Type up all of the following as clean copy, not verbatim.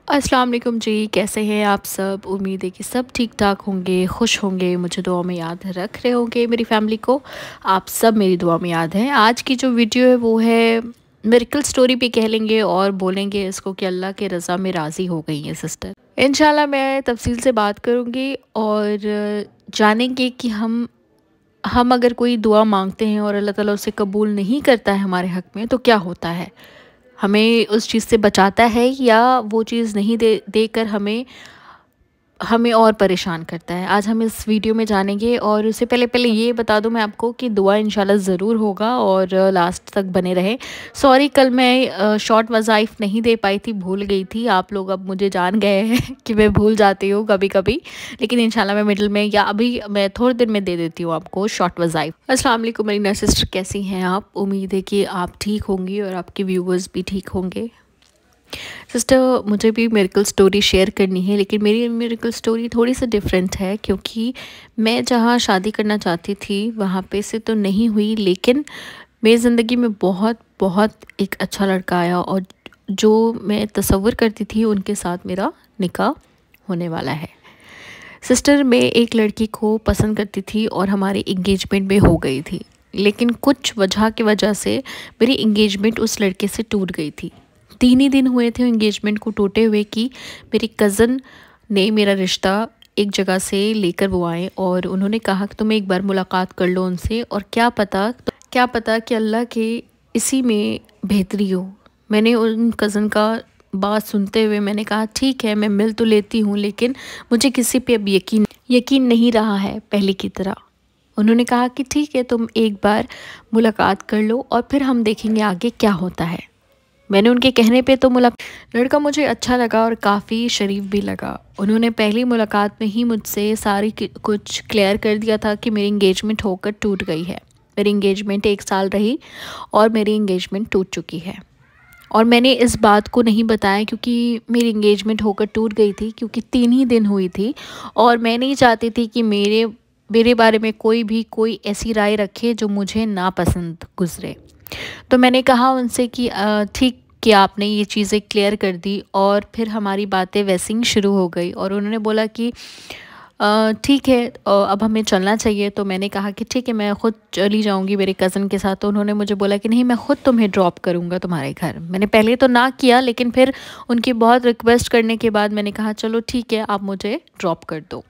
अस्सलाम वालेकुम जी, कैसे हैं आप सब? उम्मीद है कि सब ठीक-ठाक होंगे, खुश होंगे, मुझे दुआ में याद रख रहे होंगे मेरी फ़ैमिली को। आप सब मेरी दुआ में याद हैं। आज की जो वीडियो है वो है मिरेकल स्टोरी भी कह लेंगे और बोलेंगे इसको कि अल्लाह के रज़ा में राज़ी हो गई हैं सिस्टर। इंशाल्लाह मैं तफ़सील से बात करूँगी और जानेंगे कि हम अगर कोई दुआ माँगते हैं और अल्लाह ताला उसे कबूल नहीं करता है हमारे हक़ में तो क्या होता है? हमें उस चीज़ से बचाता है या वो चीज़ नहीं देकर हमें हमें और परेशान करता है। आज हम इस वीडियो में जानेंगे और उससे पहले ये बता दूं मैं आपको कि दुआ इंशाल्लाह ज़रूर होगा और लास्ट तक बने रहें। सॉरी कल मैं शॉर्ट वज़ाइफ़ नहीं दे पाई थी, भूल गई थी। आप लोग अब मुझे जान गए हैं कि मैं भूल जाती हूँ कभी-कभी, लेकिन इंशाल्लाह मैं मिडल में या अभी मैं थोड़ी देर में दे देती हूँ आपको शॉर्ट वज़ाइफ़। अस्सलाम वालेकुम मेरी नया सिस्टर, कैसी हैं आप? उम्मीद है कि आप ठीक होंगी और आपके व्यूवर्स भी ठीक होंगे। सिस्टर, मुझे भी मिरेकल स्टोरी शेयर करनी है, लेकिन मेरी मिरेकल स्टोरी थोड़ी सी डिफरेंट है क्योंकि मैं जहाँ शादी करना चाहती थी वहाँ पे से तो नहीं हुई, लेकिन मेरी ज़िंदगी में बहुत बहुत एक अच्छा लड़का आया और जो मैं तसव्वुर करती थी उनके साथ मेरा निकाह होने वाला है। सिस्टर, मैं एक लड़की को पसंद करती थी और हमारी इंगेजमेंट भी हो गई थी, लेकिन कुछ वजह की वजह से मेरी इंगेजमेंट उस लड़के से टूट गई थी। 3 ही दिन हुए थे एंगेजमेंट को टूटे हुए कि मेरी कज़न ने मेरा रिश्ता एक जगह से लेकर वो आए और उन्होंने कहा कि तुम एक बार मुलाकात कर लो उनसे और क्या पता कि अल्लाह के इसी में बेहतरी हो। मैंने उन कज़न का बात सुनते हुए मैंने कहा ठीक है, मैं मिल तो लेती हूँ, लेकिन मुझे किसी पे अब यकीन नहीं रहा है पहले की तरह। उन्होंने कहा कि ठीक है, तुम एक बार मुलाकात कर लो और फिर हम देखेंगे आगे क्या होता है। मैंने उनके कहने पे तो लड़का मुझे अच्छा लगा और काफ़ी शरीफ भी लगा। उन्होंने पहली मुलाकात में ही मुझसे कुछ क्लियर कर दिया था कि मेरी इंगेजमेंट होकर टूट गई है। मेरी इंगेजमेंट 1 साल रही और मेरी इंगेजमेंट टूट चुकी है। और मैंने इस बात को नहीं बताया क्योंकि मेरी इंगेजमेंट होकर टूट गई थी, क्योंकि 3 ही दिन हुई थी और मैं नहीं चाहती थी कि मेरे बारे में कोई ऐसी राय रखे जो मुझे नापसंद गुज़रे। तो मैंने कहा उनसे कि ठीक कि आपने ये चीज़ें क्लियर कर दी और फिर हमारी बातें वैसे ही शुरू हो गई और उन्होंने बोला कि ठीक है, अब हमें चलना चाहिए। तो मैंने कहा कि ठीक है, मैं ख़ुद चली जाऊंगी मेरे कज़न के साथ। तो उन्होंने मुझे बोला कि नहीं, मैं ख़ुद तुम्हें ड्रॉप करूंगा तुम्हारे घर। मैंने पहले तो ना किया, लेकिन फिर उनकी बहुत रिक्वेस्ट करने के बाद मैंने कहा चलो ठीक है, आप मुझे ड्रॉप कर दो।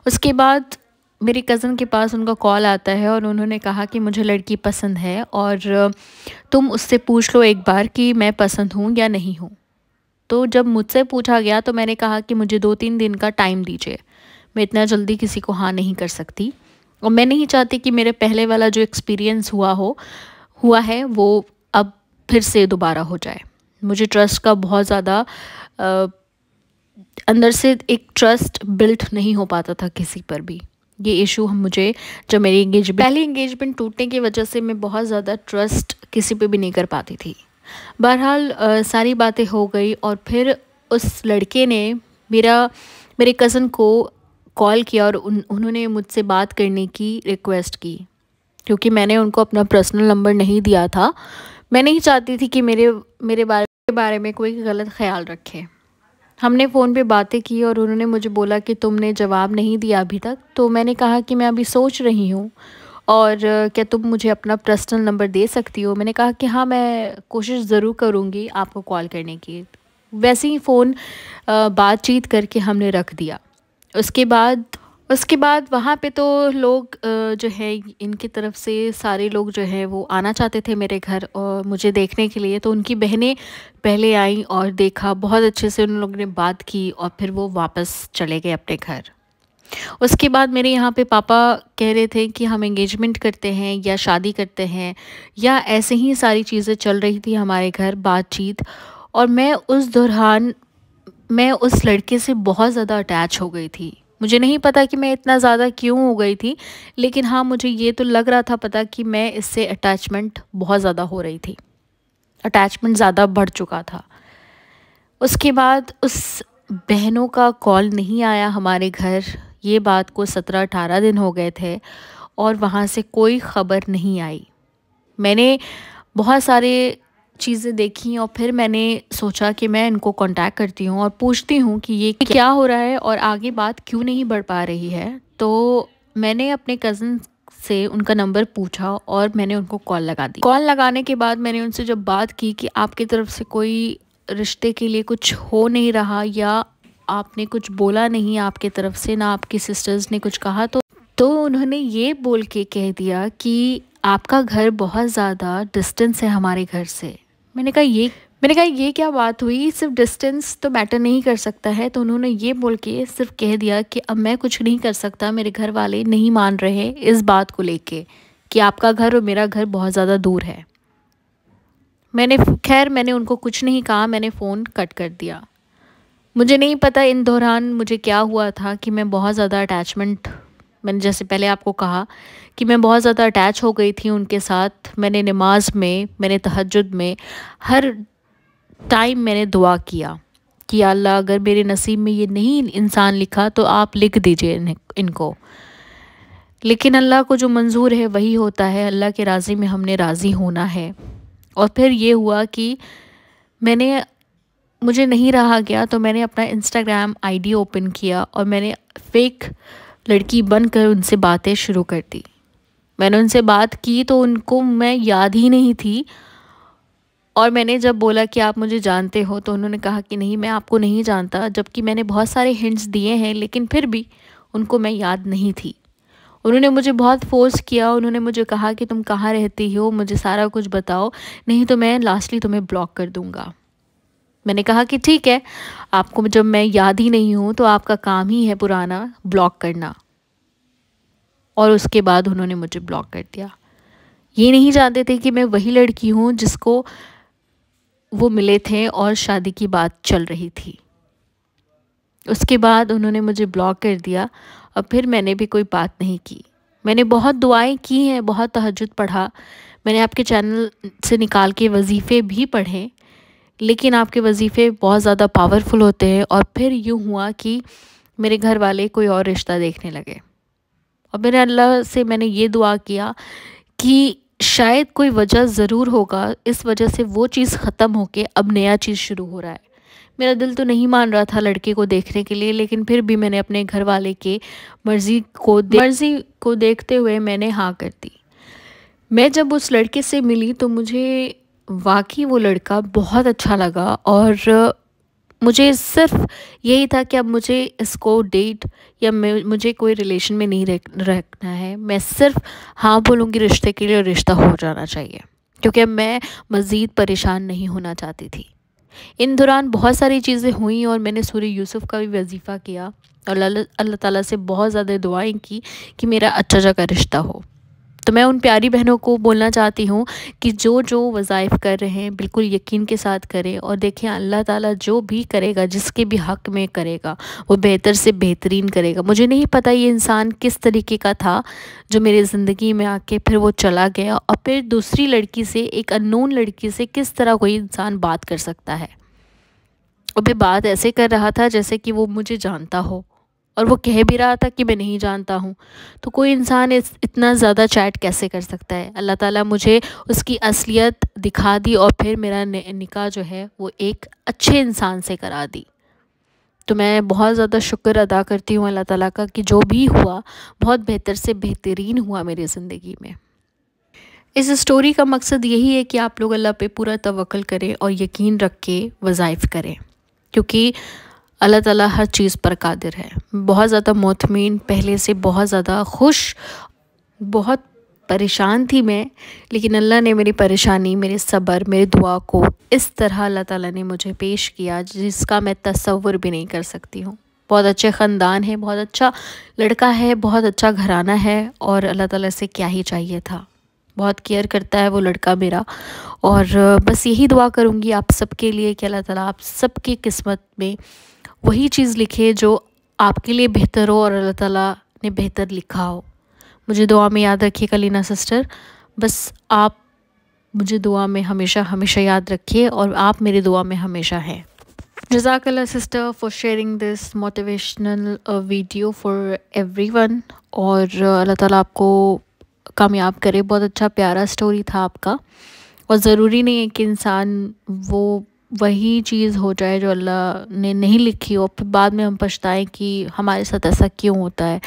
उसके बाद मेरी कज़न के पास उनका कॉल आता है और उन्होंने कहा कि मुझे लड़की पसंद है और तुम उससे पूछ लो एक बार कि मैं पसंद हूँ या नहीं हूँ। तो जब मुझसे पूछा गया तो मैंने कहा कि मुझे 2-3 दिन का टाइम दीजिए, मैं इतना जल्दी किसी को हाँ नहीं कर सकती और मैं नहीं चाहती कि मेरे पहले वाला जो एक्सपीरियंस हुआ है वो अब फिर से दोबारा हो जाए। मुझे ट्रस्ट का बहुत ज़्यादा अंदर से एक ट्रस्ट बिल्ट नहीं हो पाता था किसी पर भी। ये इशू मुझे जब मेरी पहली इंगेजमेंट टूटने की वजह से मैं बहुत ज़्यादा ट्रस्ट किसी पे भी नहीं कर पाती थी। बहरहाल सारी बातें हो गई और फिर उस लड़के ने मेरे कज़न को कॉल किया और उन्होंने मुझसे बात करने की रिक्वेस्ट की, क्योंकि मैंने उनको अपना पर्सनल नंबर नहीं दिया था। मैं नहीं चाहती थी कि मेरे बारे में कोई गलत ख्याल रखे। हमने फ़ोन पे बातें की और उन्होंने मुझे बोला कि तुमने जवाब नहीं दिया अभी तक। तो मैंने कहा कि मैं अभी सोच रही हूँ और क्या तुम मुझे अपना पर्सनल नंबर दे सकती हो? मैंने कहा कि हाँ, मैं कोशिश ज़रूर करूँगी आपको कॉल करने की। वैसे ही फ़ोन बातचीत करके हमने रख दिया। उसके बाद वहाँ पे तो लोग जो है इनकी तरफ से सारे लोग जो है वो आना चाहते थे मेरे घर और मुझे देखने के लिए। तो उनकी बहनें पहले आईं और देखा, बहुत अच्छे से उन लोगों ने बात की और फिर वो वापस चले गए अपने घर। उसके बाद मेरे यहाँ पे पापा कह रहे थे कि हम एंगेजमेंट करते हैं या शादी करते हैं, या ऐसे ही सारी चीज़ें चल रही थी हमारे घर बातचीत। और मैं उस लड़के से बहुत ज़्यादा अटैच हो गई थी। मुझे नहीं पता कि मैं इतना ज़्यादा क्यों हो गई थी, लेकिन हाँ, मुझे ये तो लग रहा था पता कि मैं इससे अटैचमेंट बहुत ज़्यादा हो रही थी, अटैचमेंट ज़्यादा बढ़ चुका था। उसके बाद उस बहनों का कॉल नहीं आया हमारे घर। ये बात को 17-18 दिन हो गए थे और वहाँ से कोई ख़बर नहीं आई। मैंने बहुत सारे चीज़ें देखी और फिर मैंने सोचा कि मैं इनको कांटेक्ट करती हूँ और पूछती हूँ कि ये क्या हो रहा है और आगे बात क्यों नहीं बढ़ पा रही है। तो मैंने अपने कज़न से उनका नंबर पूछा और मैंने उनको कॉल लगा दी। कॉल लगाने के बाद मैंने उनसे जब बात की कि आपकी तरफ से कोई रिश्ते के लिए कुछ हो नहीं रहा या आपने कुछ बोला नहीं आपकी तरफ से, ना आपकी सिस्टर्स ने कुछ कहा, तो उन्होंने ये बोल के कह दिया कि आपका घर बहुत ज़्यादा डिस्टेंस है हमारे घर से। मैंने कहा ये क्या बात हुई, सिर्फ डिस्टेंस तो मैटर नहीं कर सकता है। तो उन्होंने ये बोल के सिर्फ कह दिया कि अब मैं कुछ नहीं कर सकता, मेरे घर वाले नहीं मान रहे इस बात को लेके कि आपका घर और मेरा घर बहुत ज़्यादा दूर है। मैंने उनको कुछ नहीं कहा, मैंने फ़ोन कट कर दिया। मुझे नहीं पता इन दौरान मुझे क्या हुआ था कि मैं बहुत ज़्यादा अटैचमेंट, मैंने जैसे पहले आपको कहा कि मैं बहुत ज़्यादा अटैच हो गई थी उनके साथ। मैंने नमाज में, मैंने तहज्जुद में, हर टाइम मैंने दुआ किया कि अल्लाह अगर मेरे नसीब में ये नहीं इंसान लिखा तो आप लिख दीजिए इनको। लेकिन अल्लाह को जो मंजूर है वही होता है, अल्लाह के राज़ी में हमने राज़ी होना है। और फिर ये हुआ कि मुझे नहीं रहा गया तो मैंने अपना इंस्टाग्राम आईडी ओपन किया और मैंने फेक लड़की बनकर उनसे बातें शुरू कर दी। मैंने उनसे बात की तो उनको मैं याद ही नहीं थी, और मैंने जब बोला कि आप मुझे जानते हो तो उन्होंने कहा कि नहीं, मैं आपको नहीं जानता, जबकि मैंने बहुत सारे हिंट्स दिए हैं लेकिन फिर भी उनको मैं याद नहीं थी। उन्होंने मुझे बहुत फ़ोर्स किया, उन्होंने मुझे कहा कि तुम कहाँ रहती हो, मुझे सारा कुछ बताओ, नहीं तो मैं लास्टली तुम्हें ब्लॉक कर दूँगा। मैंने कहा कि ठीक है, आपको जब मैं याद ही नहीं हूँ तो आपका काम ही है पुराना ब्लॉक करना। और उसके बाद उन्होंने मुझे ब्लॉक कर दिया। ये नहीं जानते थे कि मैं वही लड़की हूँ जिसको वो मिले थे और शादी की बात चल रही थी। उसके बाद उन्होंने मुझे ब्लॉक कर दिया और फिर मैंने भी कोई बात नहीं की। मैंने बहुत दुआएं की हैं, बहुत तहज्जुद पढ़ा, मैंने आपके चैनल से निकाल के वजीफ़े भी पढ़े, लेकिन आपके वजीफ़े बहुत ज़्यादा पावरफुल होते हैं। और फिर यूँ हुआ कि मेरे घर वाले कोई और रिश्ता देखने लगे और मैंने अल्लाह से मैंने ये दुआ किया कि शायद कोई वजह ज़रूर होगा, इस वजह से वो चीज़ ख़त्म होके अब नया चीज़ शुरू हो रहा है। मेरा दिल तो नहीं मान रहा था लड़के को देखने के लिए, लेकिन फिर भी मैंने अपने घर वाले के मर्ज़ी को देखते हुए मैंने हाँ कर दी। मैं जब उस लड़के से मिली तो मुझे वाक़ई वो लड़का बहुत अच्छा लगा और मुझे सिर्फ़ यही था कि अब मुझे इसको डेट या मुझे कोई रिलेशन में नहीं रखना है। मैं सिर्फ़ हाँ बोलूँगी रिश्ते के लिए और रिश्ता हो जाना चाहिए, क्योंकि अब मैं मज़ीद परेशान नहीं होना चाहती थी। इन दौरान बहुत सारी चीज़ें हुई और मैंने सूरह यूसुफ़ का भी वजीफ़ा किया और अल्लाह ताला से बहुत ज़्यादा दुआएं की कि मेरा अच्छा जगह रिश्ता हो। तो मैं उन प्यारी बहनों को बोलना चाहती हूँ कि जो वज़ाइफ़ कर रहे हैं बिल्कुल यकीन के साथ करें और देखें अल्लाह ताला जो भी करेगा, जिसके भी हक़ में करेगा, वो बेहतर से बेहतरीन करेगा। मुझे नहीं पता ये इंसान किस तरीके का था जो मेरी ज़िंदगी में आके फिर वो चला गया, और फिर दूसरी लड़की से, एक अननोन लड़की से किस तरह कोई इंसान बात कर सकता है। और फिर बात ऐसे कर रहा था जैसे कि वो मुझे जानता हो, और वो कह भी रहा था कि मैं नहीं जानता हूँ। तो कोई इंसान इतना ज़्यादा चैट कैसे कर सकता है। अल्लाह ताला मुझे उसकी असलियत दिखा दी और फिर मेरा निकाह जो है वो एक अच्छे इंसान से करा दी। तो मैं बहुत ज़्यादा शुक्र अदा करती हूँ अल्लाह ताला का कि जो भी हुआ बहुत बेहतर से बेहतरीन हुआ मेरी ज़िंदगी में। इस स्टोरी का मकसद यही है कि आप लोग अल्लाह पे पूरा तवक्ल करें और यकीन रख के वज़ाइफ़ करें, क्योंकि अल्लाह ताला हर चीज़ पर कादिर है। बहुत ज़्यादा मुतमिन, पहले से बहुत ज़्यादा खुश, बहुत परेशान थी मैं, लेकिन अल्लाह ने मेरी परेशानी, मेरे सब्र, मेरी दुआ को इस तरह अल्लाह ताला ने मुझे पेश किया जिसका मैं तसव्वुर भी नहीं कर सकती हूँ। बहुत अच्छे ख़ानदान है, बहुत अच्छा लड़का है, बहुत अच्छा घराना है, और अल्लाह ताला से क्या ही चाहिए था। बहुत केयर करता है वो लड़का मेरा, और बस यही दुआ करूँगी आप सबके लिए कि अल्लाह ताला आप सबकी किस्मत में वही चीज़ लिखे जो आपके लिए बेहतर हो और अल्लाह ताला ने बेहतर लिखा हो। मुझे दुआ में याद रखिए कलीना सिस्टर, बस आप मुझे दुआ में हमेशा हमेशा याद रखिए और आप मेरी दुआ में हमेशा हैं। जज़ाकल्लाह sister for sharing this motivational video for everyone, और अल्लाह ताला आपको कामयाब करे। बहुत अच्छा प्यारा स्टोरी था आपका, और ज़रूरी नहीं है कि इंसान वो वही चीज़ हो जाए जो अल्लाह ने नहीं लिखी और फिर बाद में हम पछताएं कि हमारे साथ ऐसा क्यों होता है।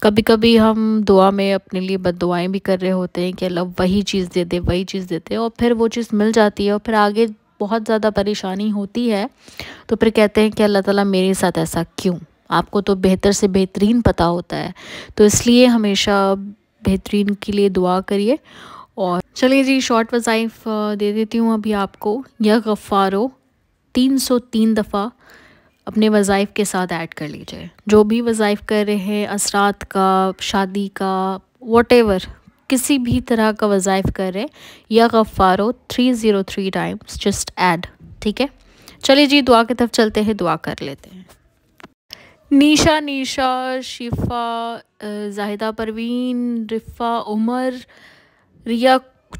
कभी कभी हम दुआ में अपने लिए बद्दुआएं भी कर रहे होते हैं कि अल्लाह वही चीज़ दे दे, वही चीज़ देते, और फिर वो चीज़ मिल जाती है और फिर आगे बहुत ज़्यादा परेशानी होती है। तो फिर कहते हैं कि अल्लाह ताला मेरे साथ ऐसा क्यों, आपको तो बेहतर से बेहतरीन पता होता है। तो इसलिए हमेशा बेहतरीन के लिए दुआ करिए। और चलिए जी, शॉर्ट वज़ाइफ दे देती हूँ अभी आपको। या गफ़ारो 303 दफ़ा अपने वज़ाइफ के साथ ऐड कर लीजिए। जो भी वज़ाइफ कर रहे हैं, असरात का, शादी का, वॉटेवर, किसी भी तरह का वज़ाइफ कर रहे हैं, या गफ़ारो 303 टाइम्स जस्ट ऐड। ठीक है, चलिए जी दुआ की तरफ चलते हैं, दुआ कर लेते हैं। नीशा, नीशा, शिफ़ा, जाहिदा परवीन, रिफ़ा, उमर, रिया,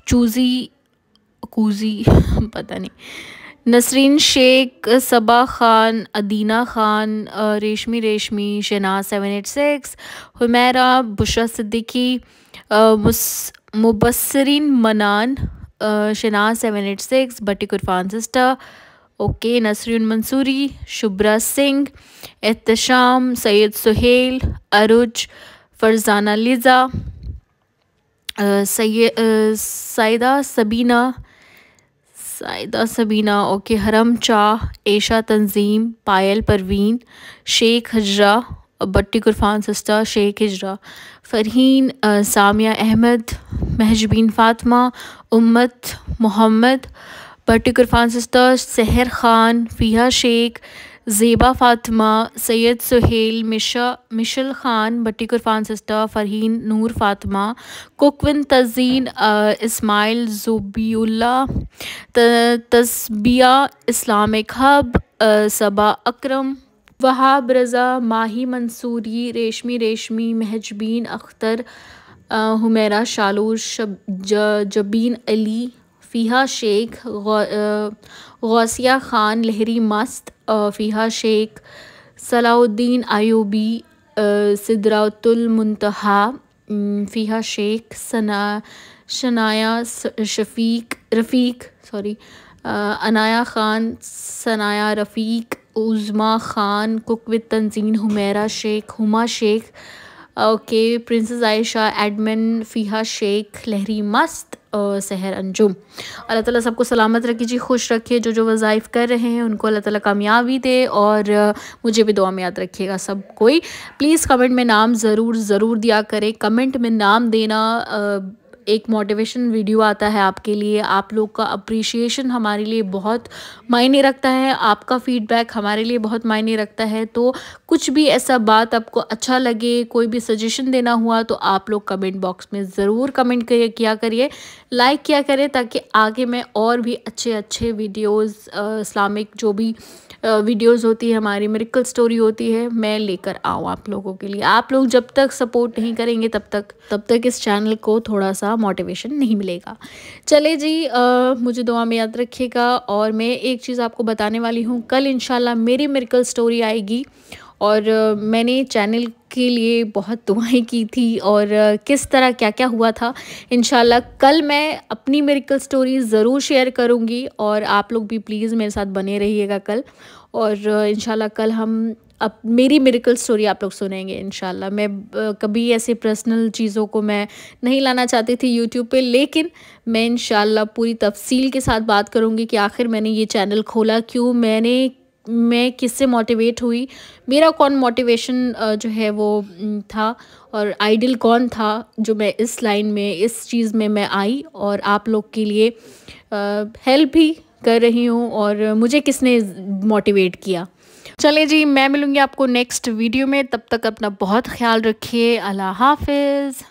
चूज़ी, कूज़ी पता नहीं, नसरीन शेख, सबा ख़ान, अदीना ख़ान, रेशमी रेशमी, शनाज 786, हुमैरा, बुशरा सिद्दीकी, मुबस्सरीन मनान, शनाज 786, बटी कुरफान sister, okay, Nasreen Mansoori, Shubhra Singh, Ehtesham, Syed Suhail, Aruj, Farzana Liza, Saida Sabina, okay, हरम चाह, एशा तंजीम, पायल परवीन, शेख हजरा, बट्टी कुरफान सिस्टर, शेख हिजरा, फ़रहीन, सामिया अहमद, महजबीन फ़ातिमा, उम्मत मोहम्मद, बट्टी कुरफान सिस्टर, सहर ख़ान, फ़िया शेख, ज़ेबा फ़ातिमा, सैयद सुहेल, मिशल ख़ान, बट्टी कुरफान सिस्टर, फ़रहीन, नूर फ़ातिमा, कुकविन तज़ीन, इस्माइल, ज़ुबियुल्ला, तस्बिया, इस्लामिक हब, सबा अकरम, वहाब रज़ा, माही मंसूरी, रेशमी रेशमी, महजबीन अख्तर, हुमैरा शालूर, जबीन अली, फ़िहा शेख, गौसिया ख़ान, लहरी मस्त, फ़िहा शेख, सलाउद्दीन आयूबी, सिदरातुल मुंतहा, फ़िहा शेख, शनाया रफ़ीक, सॉरी, अनाया ख़ान, सनाया रफ़ीक, उज़मा ख़ान, कुकवित Tanzeen, Humaira Sheikh, Huma Sheikh, okay, princess Ayesha, admin, Fiha Sheikh, लहरी मस्त, सहर अंजुम। अल्लाह ताला सबको सलामत रखिए जी, खुश रखिए। जो वज़ाइफ कर रहे हैं उनको अल्लाह ताला कामयाबी दे, और मुझे भी दुआ में याद रखिएगा सब कोई। प्लीज़ कमेंट में नाम ज़रूर दिया करें। कमेंट में नाम देना एक मोटिवेशन वीडियो आता है आपके लिए। आप लोग का अप्रिशिएशन हमारे लिए बहुत मायने रखता है, आपका फीडबैक हमारे लिए बहुत मायने रखता है। तो कुछ भी ऐसा बात आपको अच्छा लगे, कोई भी सजेशन देना हुआ, तो आप लोग कमेंट बॉक्स में ज़रूर कमेंट किया करिए, लाइक किया करें, ताकि आगे मैं और भी अच्छे तरीक़ों इस्लामिक जो भी वीडियोस होती है हमारी, मिरेकल स्टोरी होती है, मैं लेकर आऊँ आप लोगों के लिए। आप लोग जब तक सपोर्ट नहीं करेंगे तब तक इस चैनल को थोड़ा सा मोटिवेशन नहीं मिलेगा। चले जी, मुझे दुआ में याद रखिएगा। और मैं एक चीज़ आपको बताने वाली हूँ, कल इंशाल्लाह मेरी मिरेकल स्टोरी आएगी, और मैंने चैनल के लिए बहुत दुआएं की थी, और किस तरह क्या क्या हुआ था, इंशाल्लाह कल मैं अपनी मिरेकल स्टोरी ज़रूर शेयर करूंगी, और आप लोग भी प्लीज़ मेरे साथ बने रहिएगा कल। और इंशाल्लाह कल हम अब मेरी मिरेकल स्टोरी आप लोग सुनेंगे इंशाल्लाह। मैं कभी ऐसे पर्सनल चीज़ों को मैं नहीं लाना चाहती थी यूट्यूब पे, लेकिन मैं इंशाल्लाह पूरी तफसील के साथ बात करूँगी कि आखिर मैंने ये चैनल खोला क्यों, मैं किससे मोटिवेट हुई, मेरा कौन मोटिवेशन जो है वो था, और आइडल कौन था जो मैं इस लाइन में, इस चीज़ में मैं आई, और आप लोग के लिए हेल्प भी कर रही हूँ, और मुझे किसने मोटिवेट किया। चले जी, मैं मिलूँगी आपको नेक्स्ट वीडियो में, तब तक अपना बहुत ख्याल रखिए। अल्लाह हाफ़िज़।